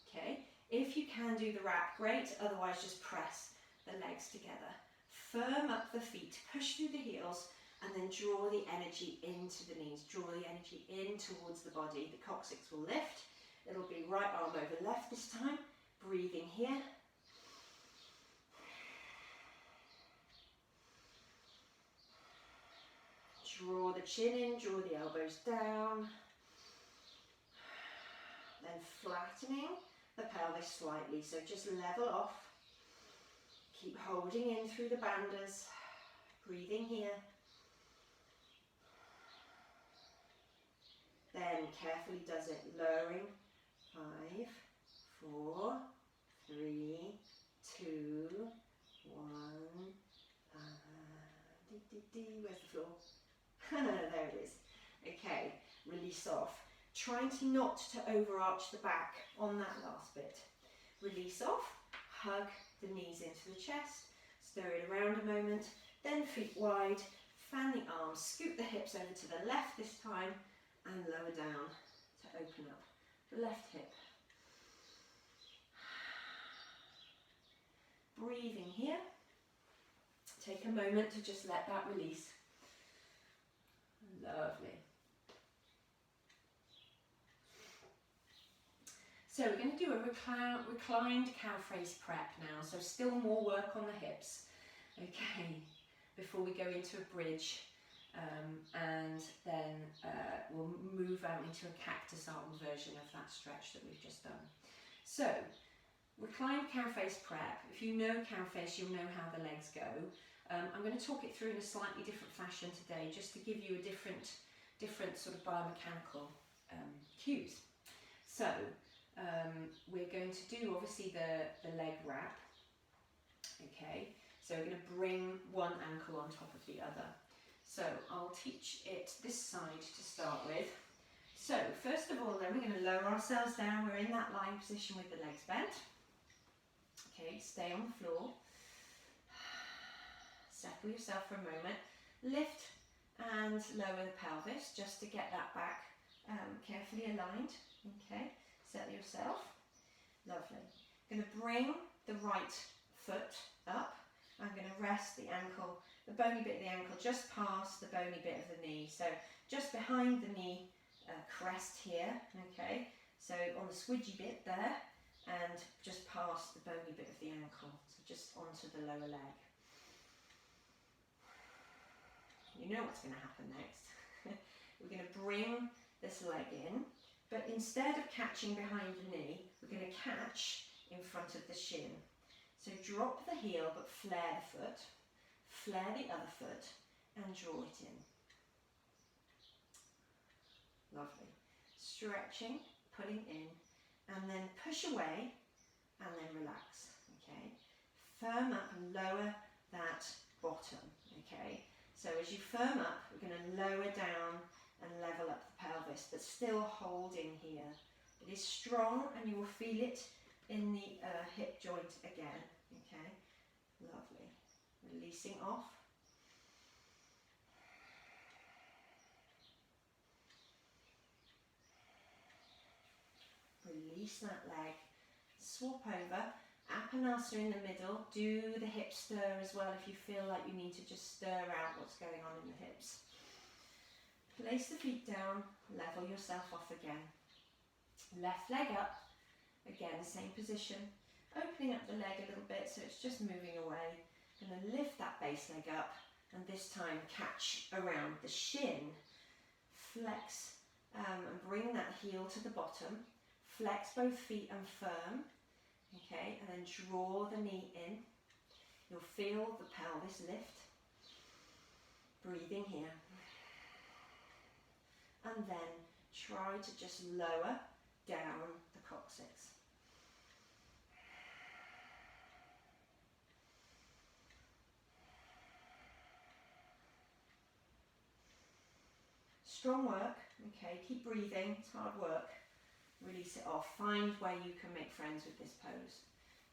B: okay? If you can do the wrap, great, otherwise just press the legs together. Firm up the feet, push through the heels, and then draw the energy into the knees. Draw the energy in towards the body. The coccyx will lift. It'll be right arm over left this time. Breathing here. Draw the chin in, draw the elbows down. Then flattening the pelvis slightly, so just level off. Keep holding in through the bandhas. Breathing here. Then carefully does it, lowering. 5, 4, 3, 2, 1. Where's the floor? There it is. Okay, release off. Trying to not to overarch the back on that last bit. Release off, hug the knees into the chest, stir it around a moment, then feet wide, fan the arms, scoot the hips over to the left this time, and lower down to open up the left hip. Breathing here. Take a moment to just let that release. Lovely. So we're going to do a reclined cow face prep now, so still more work on the hips, okay, before we go into a bridge, and then we'll move out into a cactus arm version of that stretch that we've just done. So, reclined cow face prep. If you know cow face, you'll know how the legs go. I'm going to talk it through in a slightly different fashion today, just to give you a different sort of biomechanical cues. So, we're going to do obviously the leg wrap, okay, so we're going to bring one ankle on top of the other. So I'll teach it this side to start with. So first of all then we're going to lower ourselves down, we're in that lying position with the legs bent, okay, stay on the floor, settle yourself for a moment, lift and lower the pelvis just to get that back carefully aligned, okay. Settle yourself. Lovely. I'm going to bring the right foot up. I'm going to rest the ankle, the bony bit of the ankle just past the bony bit of the knee. So just behind the knee crest here. Okay. So on the squidgy bit there and just past the bony bit of the ankle. So just onto the lower leg. You know what's going to happen next. We're going to bring this leg in. But instead of catching behind the knee, we're going to catch in front of the shin. So drop the heel but flare the foot, flare the other foot and draw it in. Lovely. Stretching, pulling in and then push away and then relax. Okay. Firm up and lower that bottom. Okay. So as you firm up, we're going to lower down and level up the pelvis, but still holding here. It is strong and you will feel it in the hip joint again, okay? Lovely. Releasing off. Release that leg. Swap over. Apanasa in the middle. Do the hip stir as well if you feel like you need to just stir out what's going on in the hips. Place the feet down, level yourself off again. Left leg up, again same position. Opening up the leg a little bit so it's just moving away. And then lift that base leg up and this time catch around the shin. flex and bring that heel to the bottom. Flex both feet and firm. Okay, and then draw the knee in. You'll feel the pelvis lift. Breathing here. And then try to just lower down the coccyx. Strong work, okay, keep breathing, it's hard work. Release it off, find where you can make friends with this pose.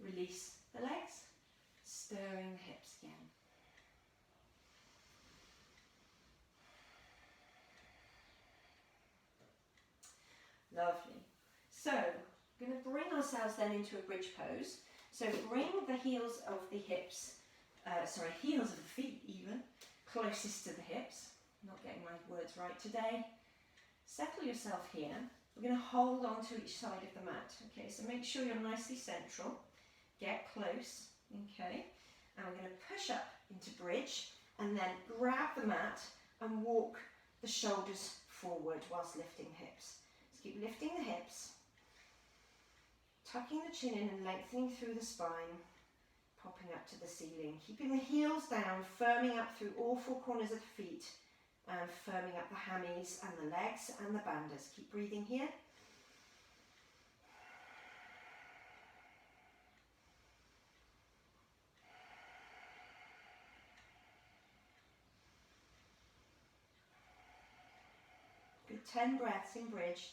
B: Release the legs, stirring the hips again. Lovely. So, we're going to bring ourselves then into a bridge pose. So bring the heels of the hips, heels of the feet even, closest to the hips. I'm not getting my words right today. Settle yourself here. We're going to hold on to each side of the mat. Okay, so make sure you're nicely central. Get close. Okay, and we're going to push up into bridge and then grab the mat and walk the shoulders forward whilst lifting hips. So keep lifting the hips, tucking the chin in and lengthening through the spine, popping up to the ceiling, keeping the heels down, firming up through all four corners of the feet and firming up the hammies and the legs and the bandhas. Keep breathing here. Good 10 breaths in bridge.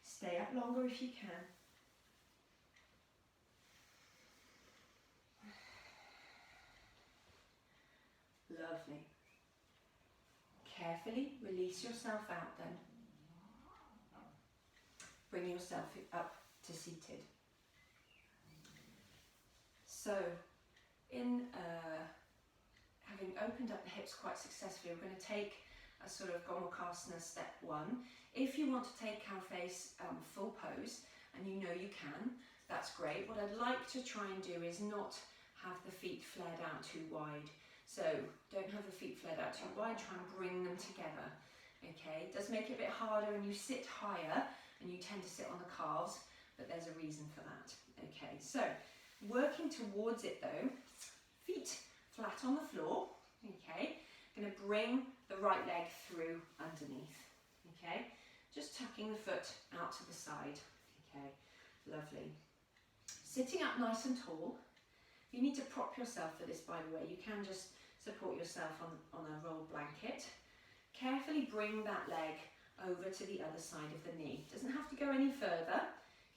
B: Stay up longer if you can. Lovely. Carefully release yourself out then. Bring yourself up to seated. So, in having opened up the hips quite successfully, we're going to take a sort of Gomukhasana step 1. If you want to take cow face full pose, and you know you can, that's great. What I'd like to try and do is not have the feet flared out too wide. So don't have the feet flared out too wide, try and bring them together. Okay, it does make it a bit harder when you sit higher and you tend to sit on the calves, but there's a reason for that. Okay, so working towards it though, feet flat on the floor. Okay, going to bring the right leg through underneath. Okay, just tucking the foot out to the side. Okay, lovely. Sitting up nice and tall. You need to prop yourself for this, by the way. You can just support yourself on a rolled blanket. Carefully bring that leg over to the other side of the knee. Doesn't have to go any further.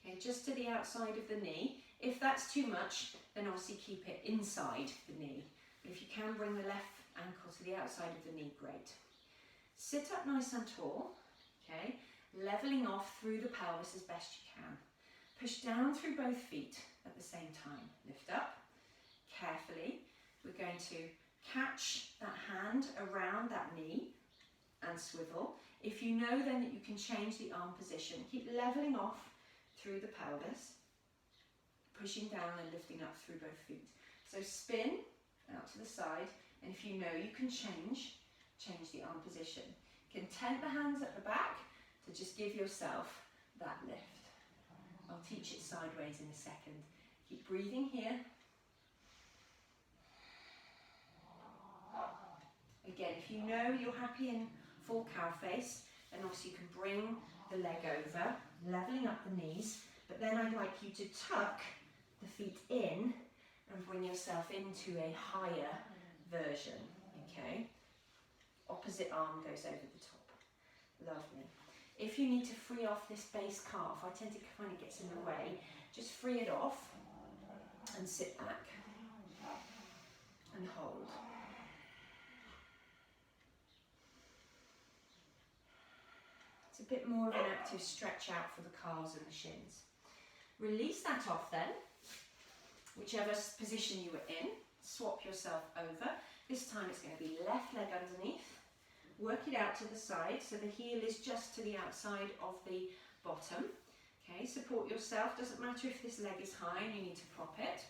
B: Okay, just to the outside of the knee. If that's too much, then obviously keep it inside the knee. But if you can bring the left ankle to the outside of the knee, great. Sit up nice and tall. Okay, leveling off through the pelvis as best you can. Push down through both feet at the same time. Lift up. Carefully, we're going to catch that hand around that knee and swivel. If you know then that you can change the arm position, keep leveling off through the pelvis, pushing down and lifting up through both feet. So spin out to the side, and if you know you can change the arm position. You can tent the hands at the back to just give yourself that lift. I'll teach it sideways in a second. Keep breathing here. Again, if you know you're happy in full cow face, then obviously you can bring the leg over, leveling up the knees, but then I'd like you to tuck the feet in and bring yourself into a higher version, okay? Opposite arm goes over the top. Lovely. If you need to free off this base calf, I tend to find it gets in the way, just free it off and sit back and hold. It's a bit more of an active stretch out for the calves and the shins. Release that off then, whichever position you were in. Swap yourself over. This time it's going to be left leg underneath. Work it out to the side so the heel is just to the outside of the bottom. Okay, support yourself. Doesn't matter if this leg is high and you need to prop it.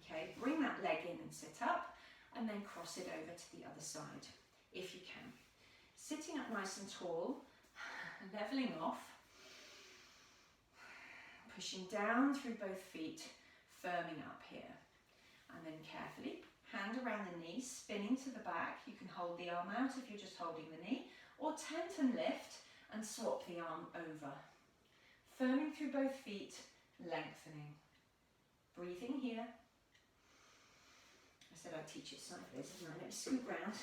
B: Okay, bring that leg in and sit up.
A: and then cross it over to the other side, if you can. Sitting up nice and tall, leveling off, pushing down through both feet, firming up here. And then carefully, hand around the knee, spinning to the back. You can hold the arm out if you're just holding the knee, or tent and lift and swap the arm over. Firming through both feet, lengthening. Breathing here. I said I'd teach it sideways, didn't I? Let me scoot round.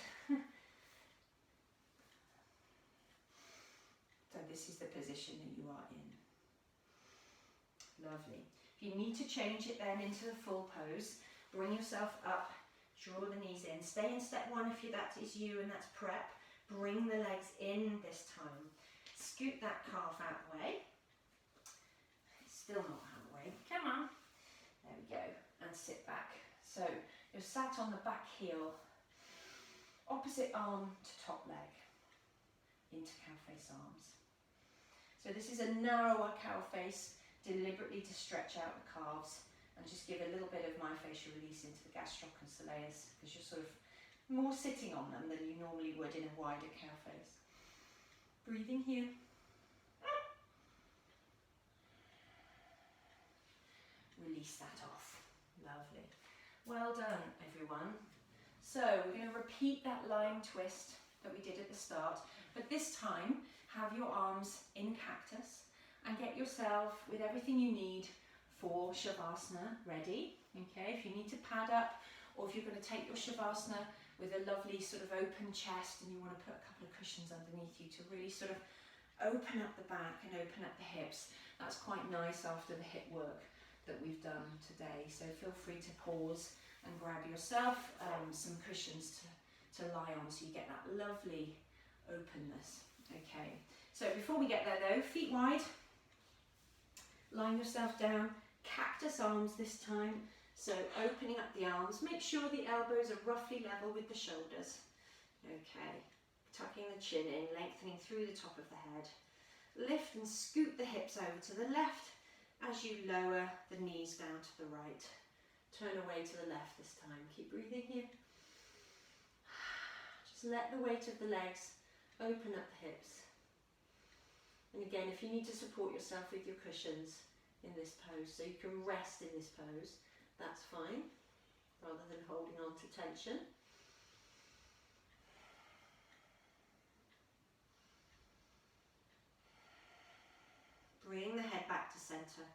A: So this is the position that you are in. Lovely. If you need to change it then into the full pose, bring yourself up, draw the knees in. Stay in step one if that is you and that's prep. Bring the legs in this time. Scoot that calf out the way. It's still not out the way. Come on. There we go. And sit back. So you're sat on the back heel, opposite arm to top leg, into cow face arms. So this is a narrower cow face, deliberately to stretch out the calves and just give a little bit of myofascial release into the gastroc and soleus, because you're sort of more sitting on them than you normally would in a wider cow face. Breathing here. Release that off. Lovely. Well done, everyone. So we're going to repeat that lying twist that we did at the start, but this time have your arms in cactus and get yourself with everything you need for Shavasana ready. Okay, if you need to pad up, or if you're going to take your Shavasana with a lovely sort of open chest and you want to put a couple of cushions underneath you to really sort of open up the back and open up the hips. That's quite nice after the hip work that we've done today. So feel free to pause and grab yourself some cushions to lie on so you get that lovely openness. Okay, so before we get there though, feet wide, line yourself down, cactus arms this time. So opening up the arms, make sure the elbows are roughly level with the shoulders. Okay, tucking the chin in, lengthening through the top of the head. Lift and scoot the hips over to the left as you lower the knees down to the right. Turn away to the left this time. Keep breathing here. Just let the weight of the legs open up the hips. And again, if you need to support yourself with your cushions in this pose, so you can rest in this pose, that's fine, rather than holding on to tension. Bring the head back to center.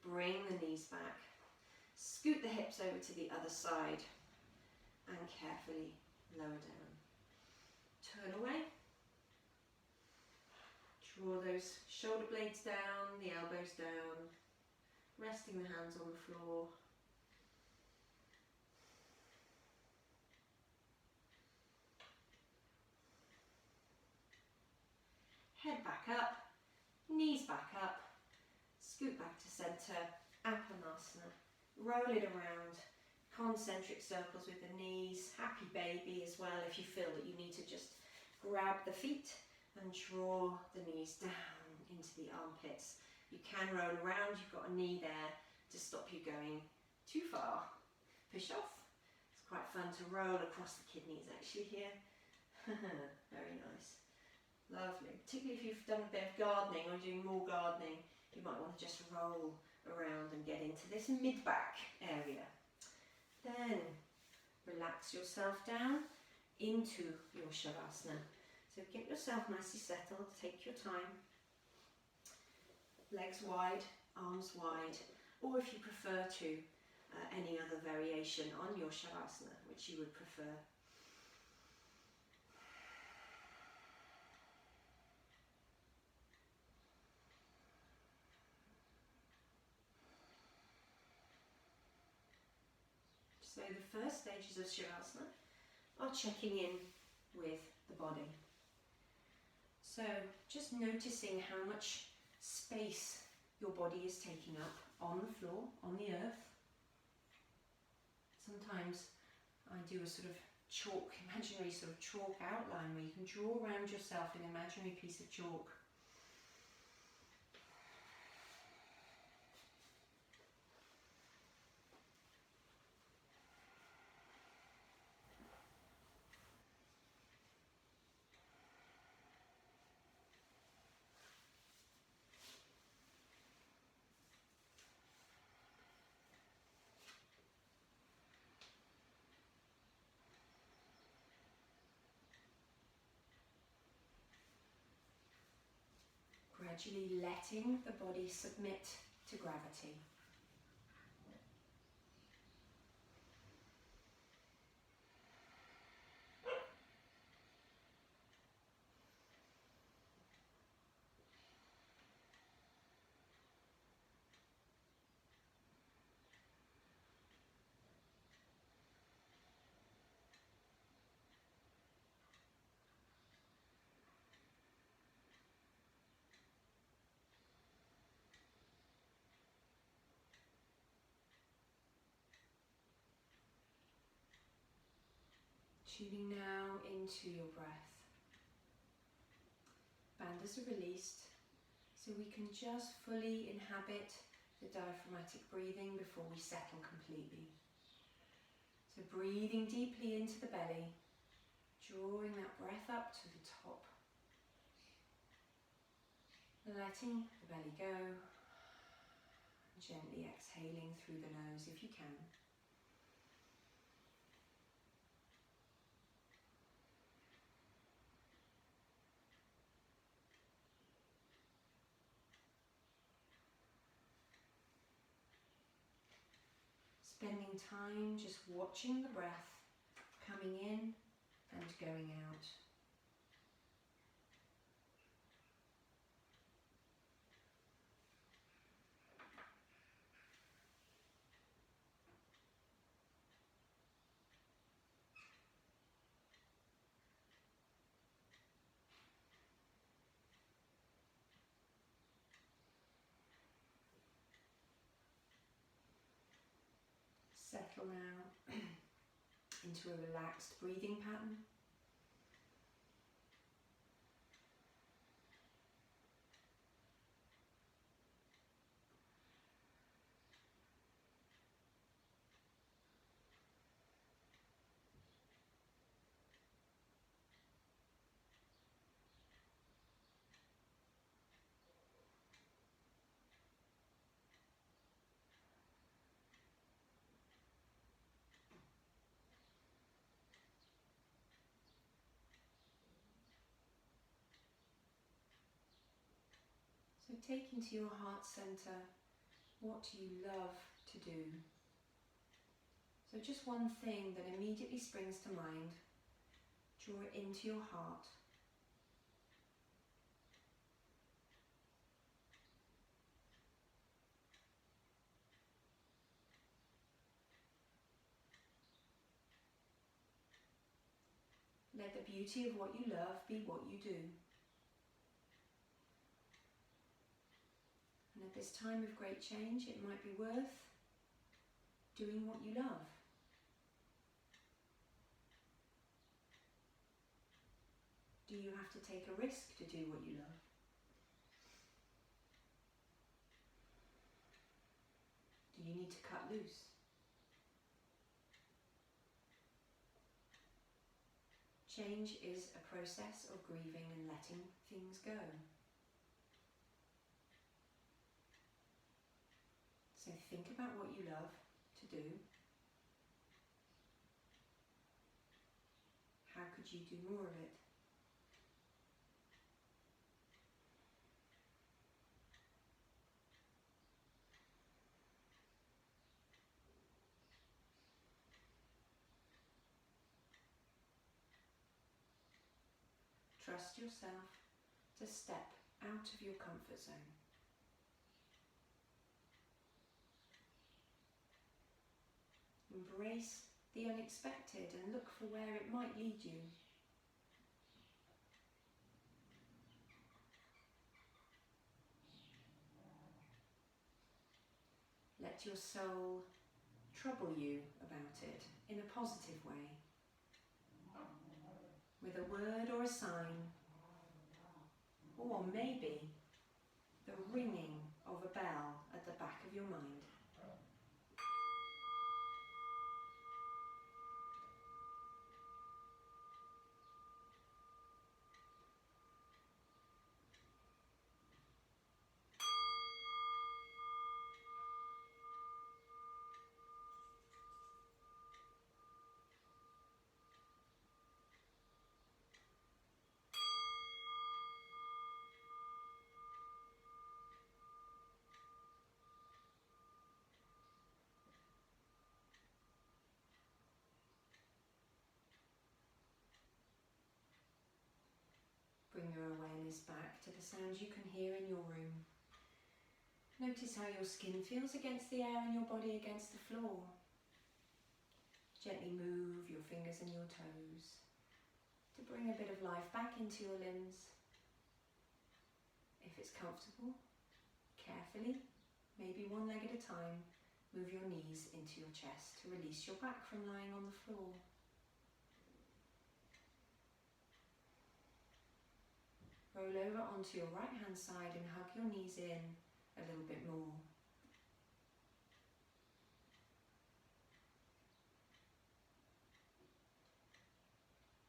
A: Bring the knees back. Scoot the hips over to the other side and carefully lower down. Turn away. Draw those shoulder blades down, the elbows down, resting the hands on the floor. Head back up, knees back up, scoot back to center, Apanasana. Roll it around, concentric circles with the knees, happy baby as well if you feel that you need to just grab the feet and draw the knees down into the armpits. You can roll around, you've got a knee there to stop you going too far. Push off. It's quite fun to roll across the kidneys actually here. Very nice. Lovely. Particularly if you've done a bit of gardening or doing more gardening, you might want to just roll around and get into this mid-back area. Then relax yourself down into your Shavasana. So get yourself nicely settled, take your time. Legs wide, arms wide, or if you prefer to, any other variation on your Shavasana, which you would prefer. So the first stages of Shavasana are checking in with the body. So just noticing how much space your body is taking up on the floor, on the earth. Sometimes I do a sort of chalk, imaginary sort of chalk outline where you can draw around yourself an imaginary piece of chalk. Gradually letting the body submit to gravity. Tuning now into your breath. Bandhas are released, so we can just fully inhabit the diaphragmatic breathing before we settle completely. So breathing deeply into the belly, drawing that breath up to the top, letting the belly go, gently exhaling through the nose if you can. Spending time just watching the breath coming in and going out. Settle now into a relaxed breathing pattern. So take into your heart center what you love to do. So just one thing that immediately springs to mind, draw it into your heart. Let the beauty of what you love be what you do. And at this time of great change, it might be worth doing what you love. Do you have to take a risk to do what you love? Do you need to cut loose? Change is a process of grieving and letting things go. So think about what you love to do. How could you do more of it? Trust yourself to step out of your comfort zone. Embrace the unexpected and look for where it might lead you. Let your soul trouble you about it in a positive way, with a word or a sign, or maybe the ringing of a bell at the back of your mind. awareness back to the sounds you can hear in your room. Notice how your skin feels against the air and your body against the floor. Gently move your fingers and your toes to bring a bit of life back into your limbs. If it's comfortable, carefully, maybe one leg at a time, move your knees into your chest to release your back from lying on the floor. Roll over onto your right hand side and hug your knees in a little bit more.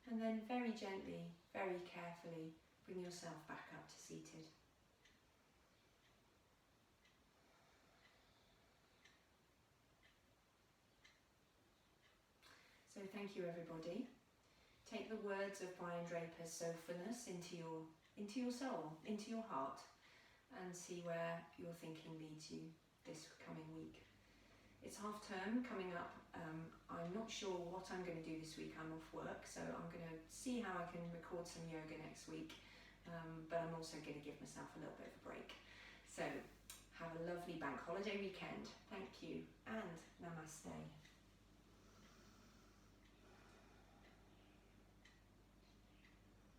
A: And then very gently, very carefully, bring yourself back up to seated. So thank you everybody. Take the words of Brian Draper's soulfulness into your soul, into your heart, and see where your thinking leads you this coming week. It's half term coming up. I'm not sure what I'm going to do this week. I'm off work, so I'm going to see how I can record some yoga next week, but I'm also going to give myself a little bit of a break. So have a lovely bank holiday weekend. Thank you and namaste.